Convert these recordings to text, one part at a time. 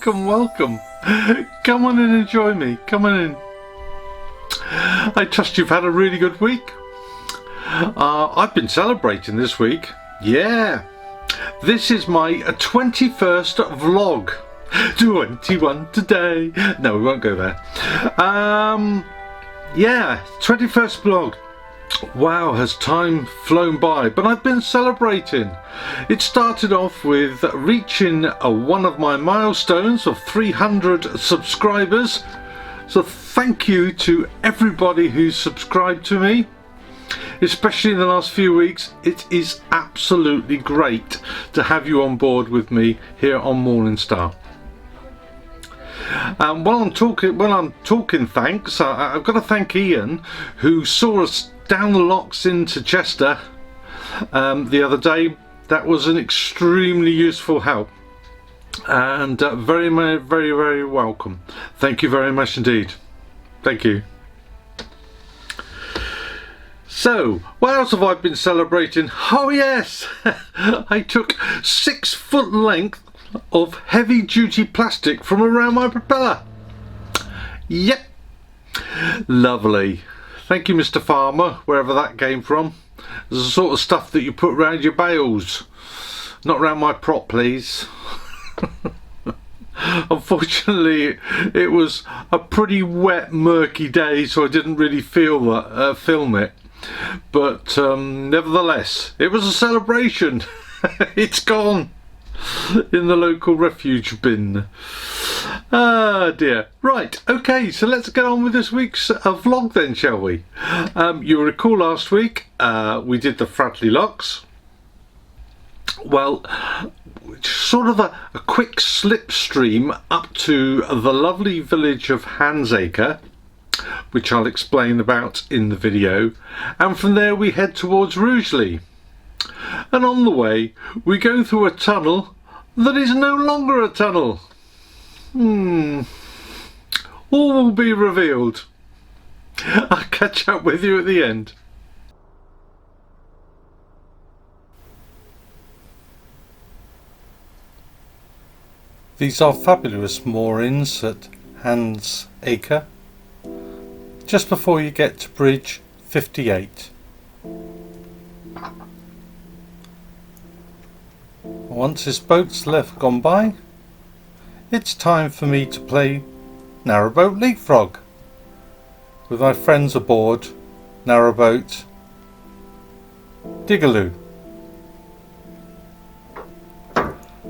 welcome. Come on in and join me. Come on in. I trust you've had a really good week. I've been celebrating this week. Yeah. This is my 21st vlog. 21 today. No, we won't go there. Yeah, 21st vlog. Wow, has time flown by, but I've been celebrating. It started off with reaching one of my milestones of 300 subscribers. So thank you to everybody who's subscribed to me, especially in the last few weeks. It is absolutely great to have you on board with me here on Morningstar. While I'm talking thanks, I've got to thank Ian, who saw us down the locks into Chester the other day. That was an extremely useful help, and very, very, very welcome. Thank you very much indeed. Thank you. So, what else have I been celebrating? Oh yes, I took 6 foot length of heavy duty plastic from around my propeller. Yep, lovely. Thank you, Mr. Farmer, wherever that came from. It's the sort of stuff that you put around your bales, not around my prop, please. Unfortunately, it was a pretty wet, murky day, so I didn't really film it. But nevertheless, it was a celebration. It's gone in the local refuge bin. Ah dear. Right, okay, so let's get on with this week's vlog then, shall we? You'll recall last week we did the Fradley Locks. Well, sort of a quick slipstream up to the lovely village of Handsacre, which I'll explain about in the video, and from there we head towards Rugeley. And on the way we go through a tunnel that is no longer a tunnel. All will be revealed. I'll catch up with you at the end. These are fabulous moorings at Handsacre, just before you get to Bridge 58. Once this boat's gone by, it's time for me to play Narrowboat Leapfrog with my friends aboard Narrowboat Digaloo.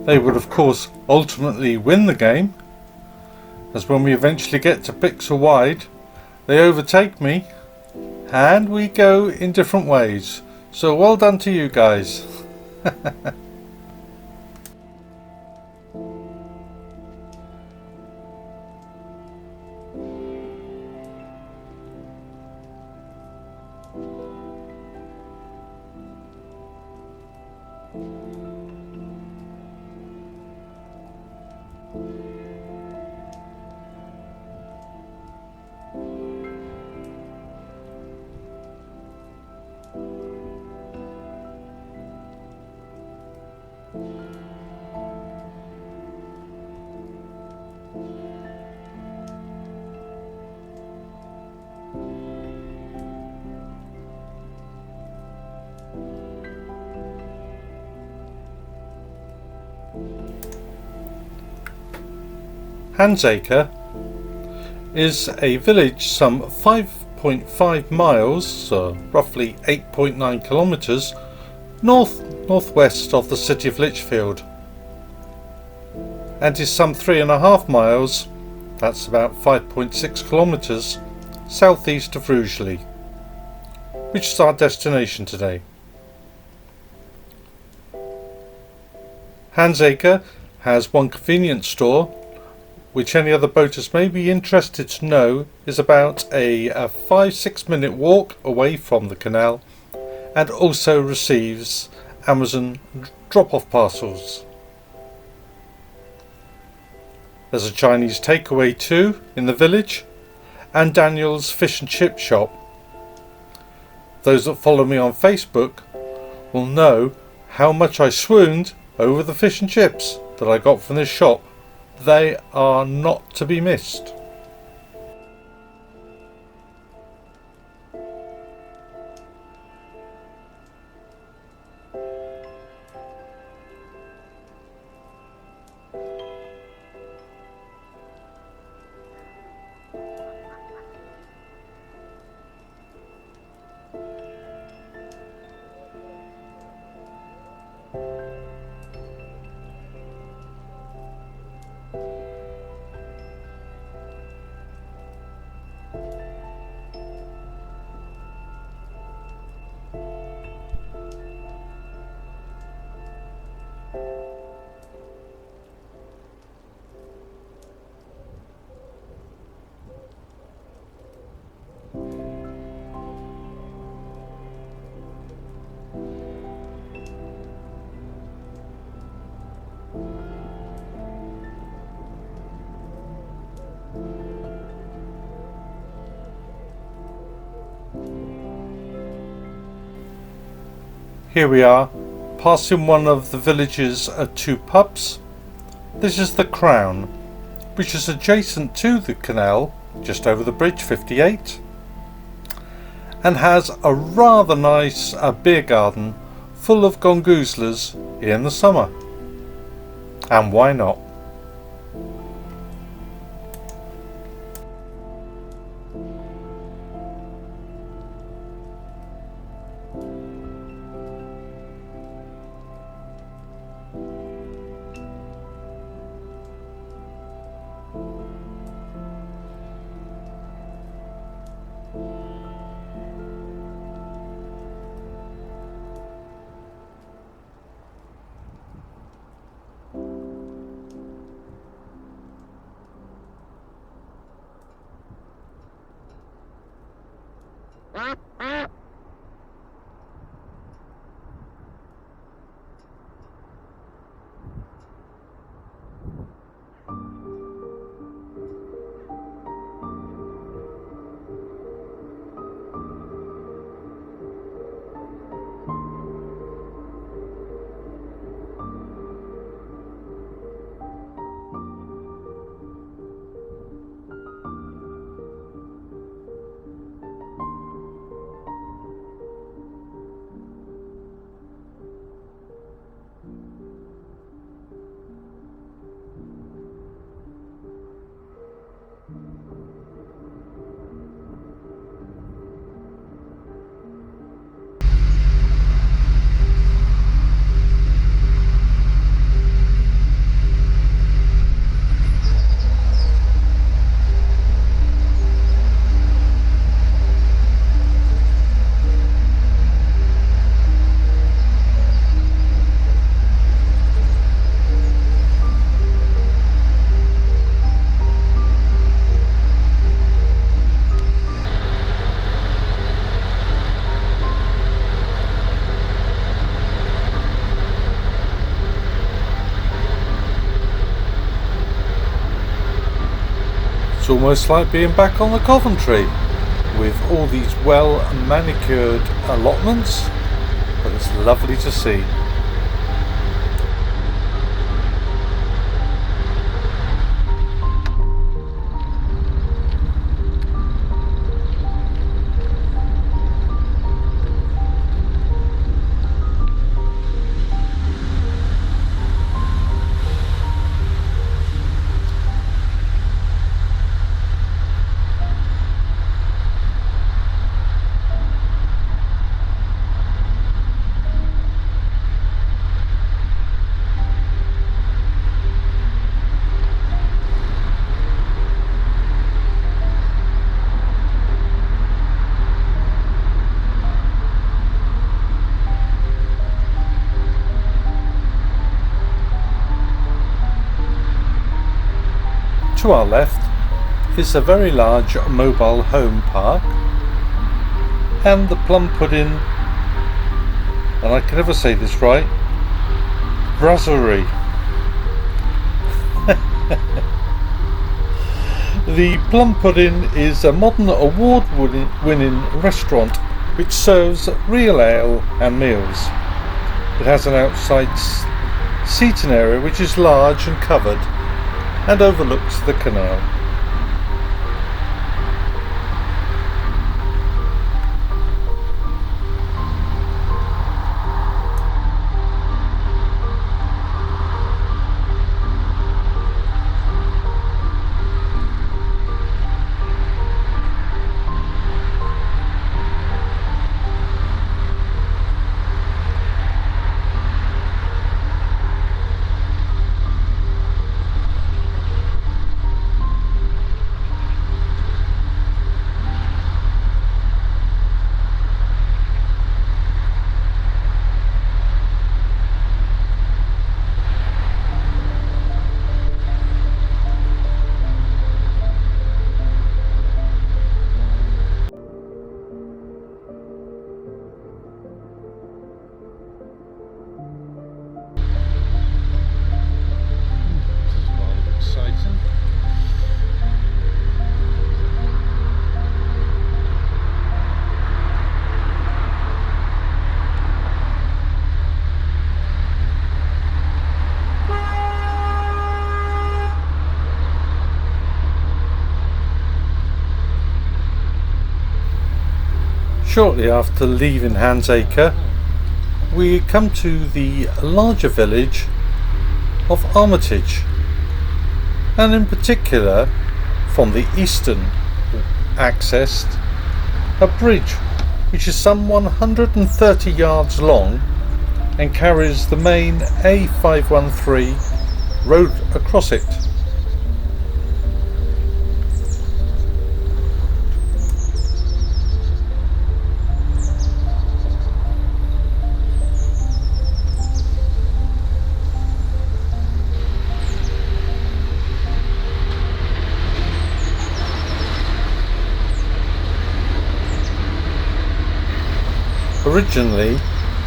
They would of course ultimately win the game, as when we eventually get to Pixel Wide, they overtake me and we go in different ways. So well done to you guys. Handsacre is a village some 5.5 miles, roughly 8.9 kilometres, northwest of the city of Lichfield, and is some 3.5 miles, that's about 5.6 kilometres, southeast of Rugeley, which is our destination today. Handsacre has one convenience store, which any other boaters may be interested to know is about a 5-6 minute walk away from the canal, and also receives Amazon drop-off parcels. There's a Chinese takeaway too in the village, and Daniel's fish and chip shop. Those that follow me on Facebook will know how much I swooned over the fish and chips that I got from this shop They are not to be missed. Here we are, passing one of the village's two pubs. This is the Crown, which is adjacent to the canal, just over the bridge, 58, and has a rather nice beer garden full of gongoozlers in the summer. And why not? It's almost like being back on the Coventry with all these well manicured allotments, but it's lovely to see. To our left is a very large mobile home park and the plum pudding, and I can never say this right, brasserie. The Plum Pudding is a modern award-winning restaurant which serves real ale and meals. It has an outside seating area which is large and covered, and overlooks the canal. Shortly after leaving Handsacre, we come to the larger village of Armitage, and in particular, from the eastern accessed, a bridge which is some 130 yards long and carries the main A513 road across it. Originally,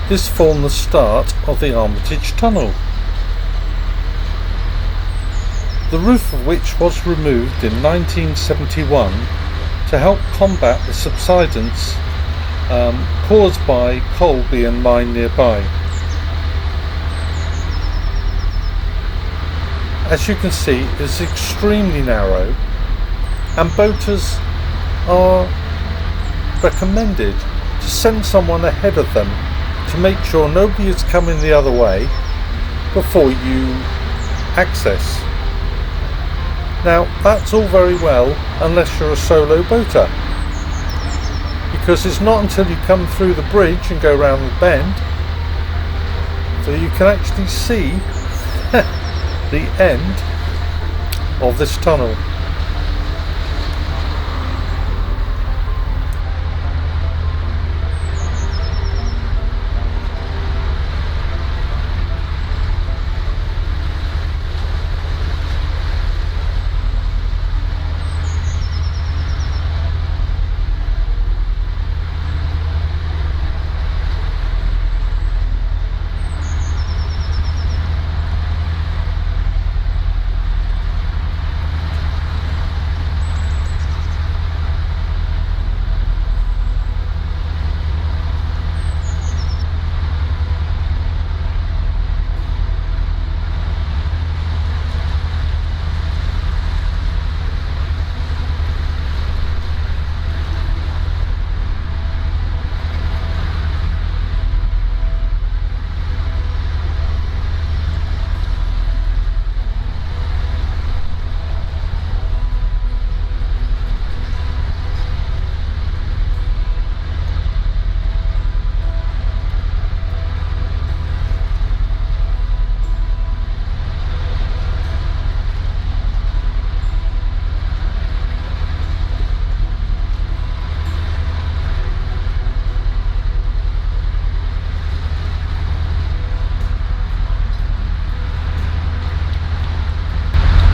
this formed the start of the Armitage Tunnel, the roof of which was removed in 1971 to help combat the subsidence caused by coal being mined nearby. As you can see, it's extremely narrow, and boaters are recommended to send someone ahead of them to make sure nobody is coming the other way before you access. Now, that's all very well unless you're a solo boater, because it's not until you come through the bridge and go round the bend that you can actually see the end of this tunnel.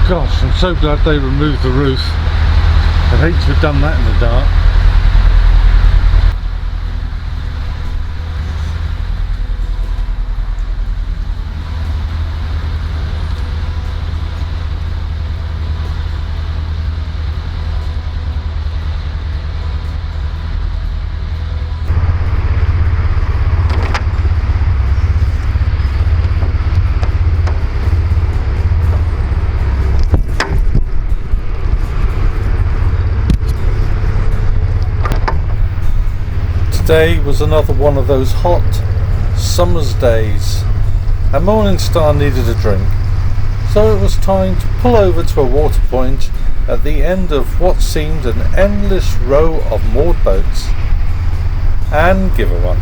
Gosh, I'm so glad they removed the roof. I'd hate to have done that in the dark. Today was another one of those hot summer's days, and Morningstar needed a drink, so it was time to pull over to a water point at the end of what seemed an endless row of moored boats and give her one.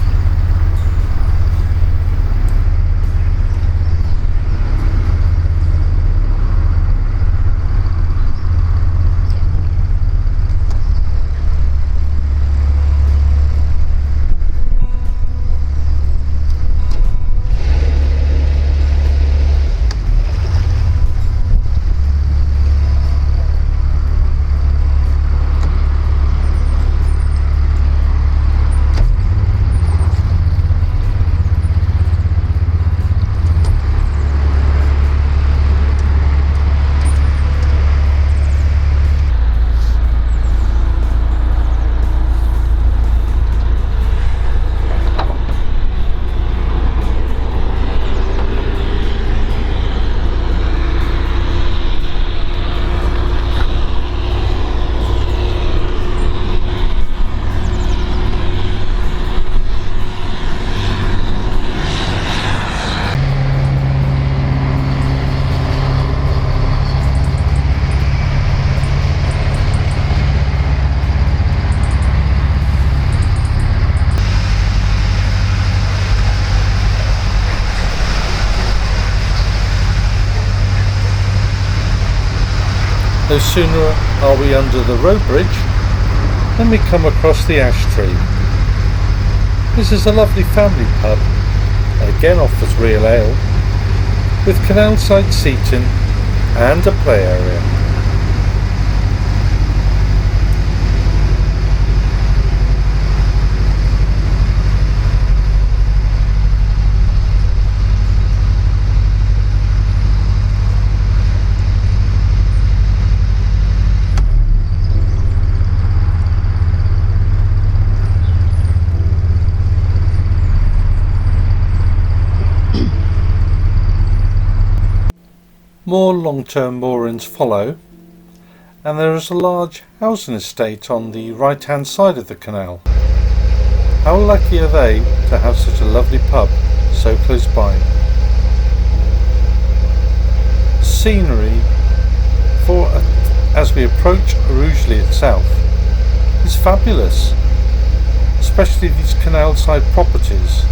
No sooner are we under the road bridge than we come across the ash tree. This is a lovely family pub, and again offers real ale, with canal side seating and a play area. More long-term moorings follow, and there is a large housing estate on the right-hand side of the canal. How lucky are they to have such a lovely pub so close by? Scenery as we approach Rugeley itself is fabulous, especially these canal side properties.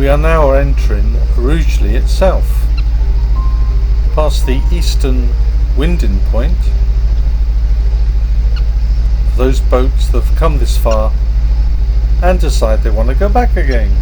We are now entering Rugeley itself, past the eastern winding point. For those boats that have come this far and decide they want to go back again.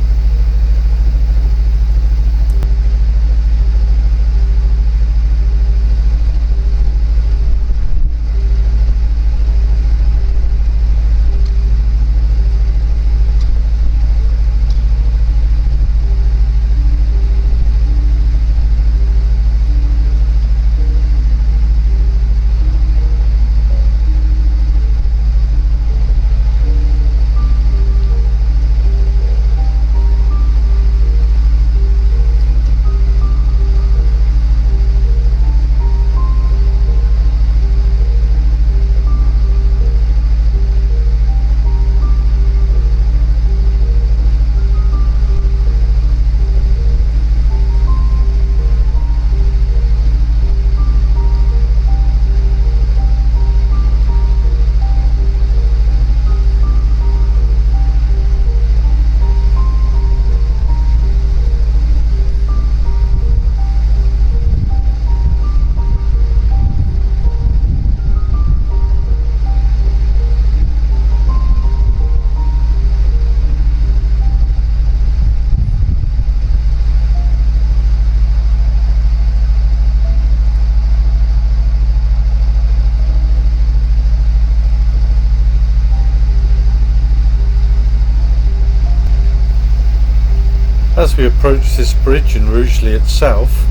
As we approach this bridge in Rugeley itself,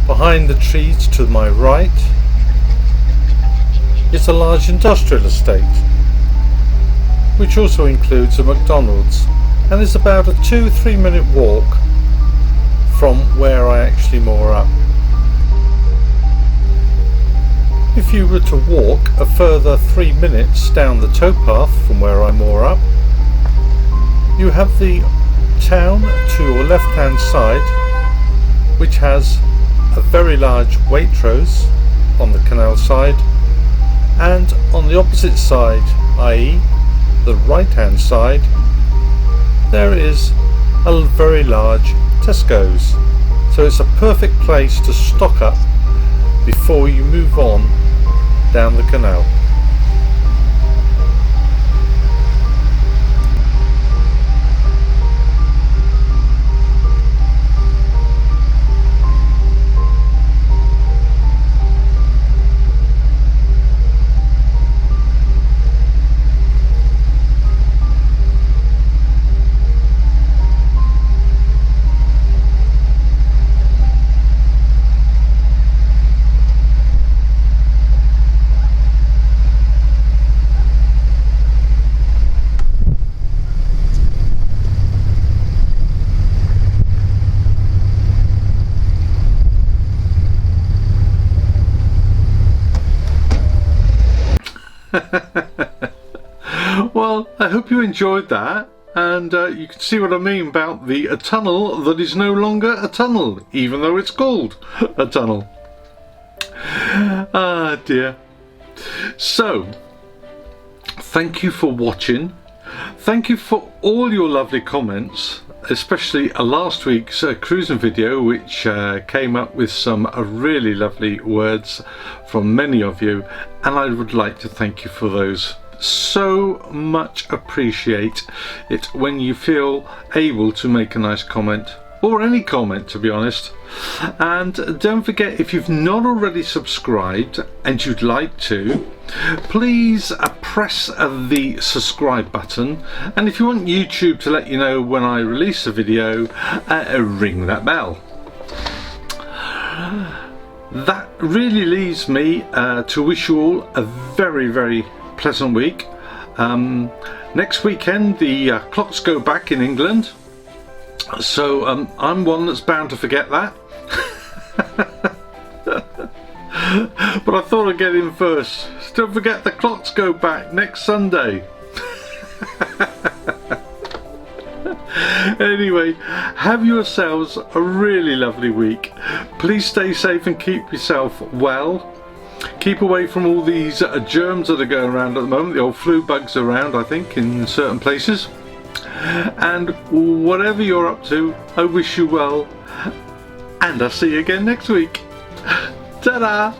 behind the trees to my right is a large industrial estate, which also includes a McDonald's and is about a 2-3 minute walk from where I actually moor up. If you were to walk a further 3 minutes down the towpath from where I moor up, you have the town to your left hand side, which has a very large Waitrose on the canal side, and on the opposite side, i.e. the right hand side, there is a very large Tesco's. So it's a perfect place to stock up before you move on down the canal. Well, I hope you enjoyed that, and you can see what I mean about a tunnel that is no longer a tunnel, even though it's called a tunnel. Ah dear. So, thank you for watching. Thank you for all your lovely comments, especially last week's cruising video, which came up with some really lovely words from many of you, and I would like to thank you for those. So much appreciate it when you feel able to make a nice comment, or any comment to be honest. And don't forget, if you've not already subscribed and you'd like to, please press the subscribe button, and if you want YouTube to let you know when I release a video, ring that bell. That really leaves me to wish you all a very pleasant week. Next weekend the clocks go back in England, so I'm one that's bound to forget that. But I thought I'd get in first. Don't forget, the clocks go back next Sunday. Anyway, have yourselves a really lovely week. Please stay safe and keep yourself well. Keep away from all these germs that are going around at the moment. The old flu bugs around, I think, in certain places. And whatever you're up to, I wish you well, and I'll see you again next week. Ta-da!